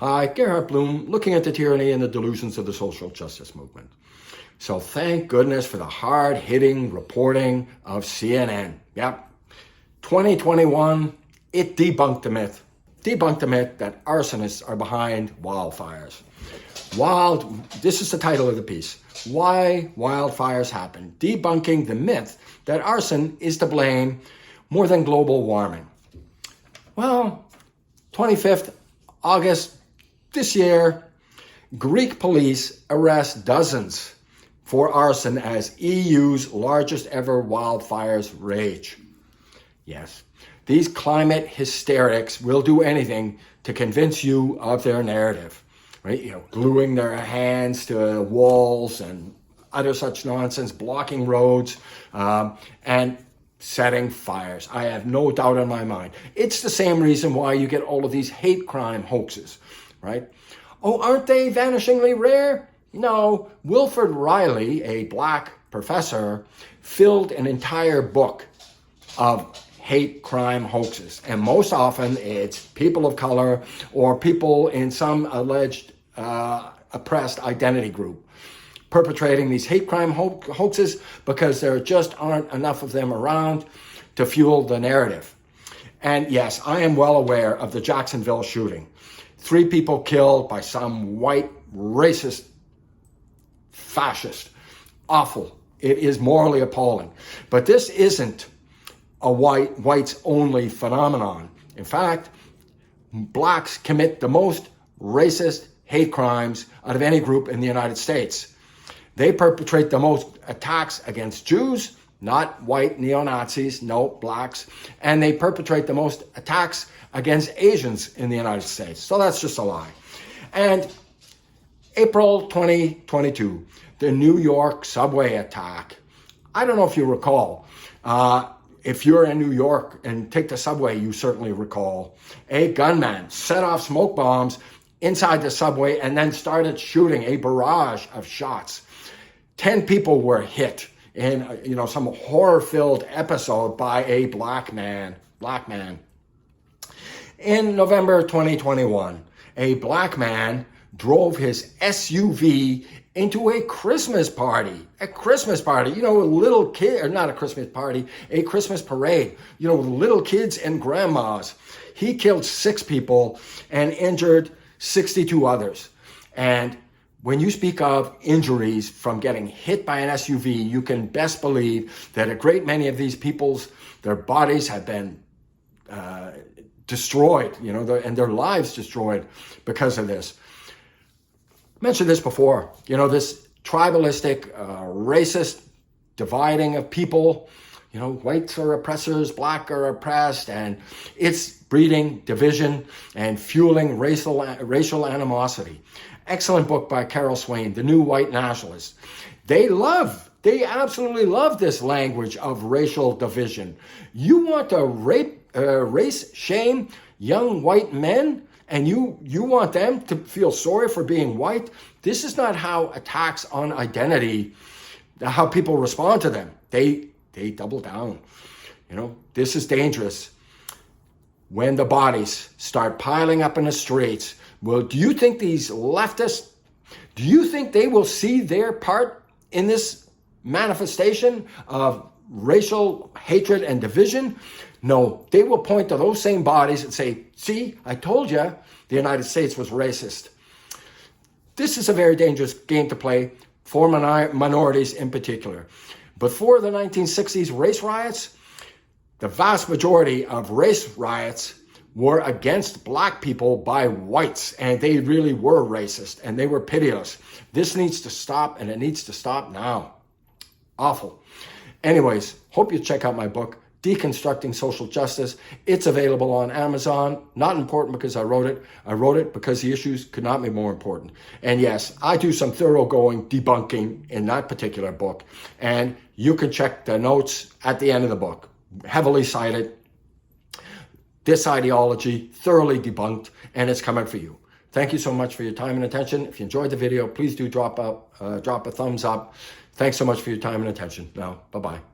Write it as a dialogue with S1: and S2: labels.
S1: Hi, Gerhard Bloom, looking at the tyranny and the delusions of the social justice movement. So thank goodness for the hard-hitting reporting of CNN. Yep. 2021, it debunked the myth. Debunked the myth that arsonists are behind wildfires. This is the title of the piece. Why wildfires happen. Debunking the myth that arson is to blame more than global warming. Well, 25th August this year, Greek police arrest dozens for arson as EU's largest ever wildfires rage. Yes, these climate hysterics will do anything to convince you of their narrative, right? Gluing their hands to walls and other such nonsense, blocking roads, and setting fires. I have no doubt in my mind. It's the same reason why you get all of these hate crime hoaxes, right? Oh, aren't they vanishingly rare? No. Wilfred Riley, a black professor, filled an entire book of hate crime hoaxes. And most often it's people of color or people in some alleged oppressed identity group perpetrating these hate crime hoaxes because there just aren't enough of them around to fuel the narrative. And yes, I am well aware of the Jacksonville shooting. 3 people killed by some white racist fascist. Awful. It is morally appalling. But this isn't a whites only phenomenon. In fact, blacks commit the most racist hate crimes out of any group in the United States. They perpetrate the most attacks against Jews, not white neo-Nazis, no, blacks. And they perpetrate the most attacks against Asians in the United States. So that's just a lie. And April 2022, the New York subway attack. I don't know if you recall. If you're in New York and take the subway, you certainly recall. A gunman set off smoke bombs inside the subway and then started shooting a barrage of shots. 10 people were hit in some horror-filled episode by a black man. In November 2021, a black man drove his SUV into a Christmas party. A Christmas party, a little kid, or not a Christmas party, a Christmas parade, with little kids and grandmas. He killed 6 people and injured 62 others. And when you speak of injuries from getting hit by an SUV, you can best believe that a great many of these their bodies have been destroyed, and their lives destroyed because of this. I mentioned this before, this tribalistic, racist dividing of people. Whites are oppressors, black are oppressed, and it's breeding division and fueling racial animosity. Excellent book by Carol Swain, The New White Nationalists. They absolutely love this language of racial division. You want to race shame young white men, and you want them to feel sorry for being white? This is not how attacks on identity, how people respond to them. They double down. This is dangerous. When the bodies start piling up in the streets, well, do you think these leftists, do you think they will see their part in this manifestation of racial hatred and division? No, they will point to those same bodies and say, see, I told you the United States was racist. This is a very dangerous game to play for minorities in particular. Before the 1960s race riots, the vast majority of race riots were against black people by whites, and they really were racist, and they were pitiless. This needs to stop, and it needs to stop now. Awful. Anyways, hope you check out my book, Deconstructing Social Justice. It's available on Amazon. Not important because I wrote it. I wrote it because the issues could not be more important. And yes, I do some thoroughgoing debunking in that particular book. And you can check the notes at the end of the book. Heavily cited. This ideology thoroughly debunked, and it's coming for you. Thank you so much for your time and attention. If you enjoyed the video, please do drop a thumbs up. Thanks so much for your time and attention. Now, bye-bye.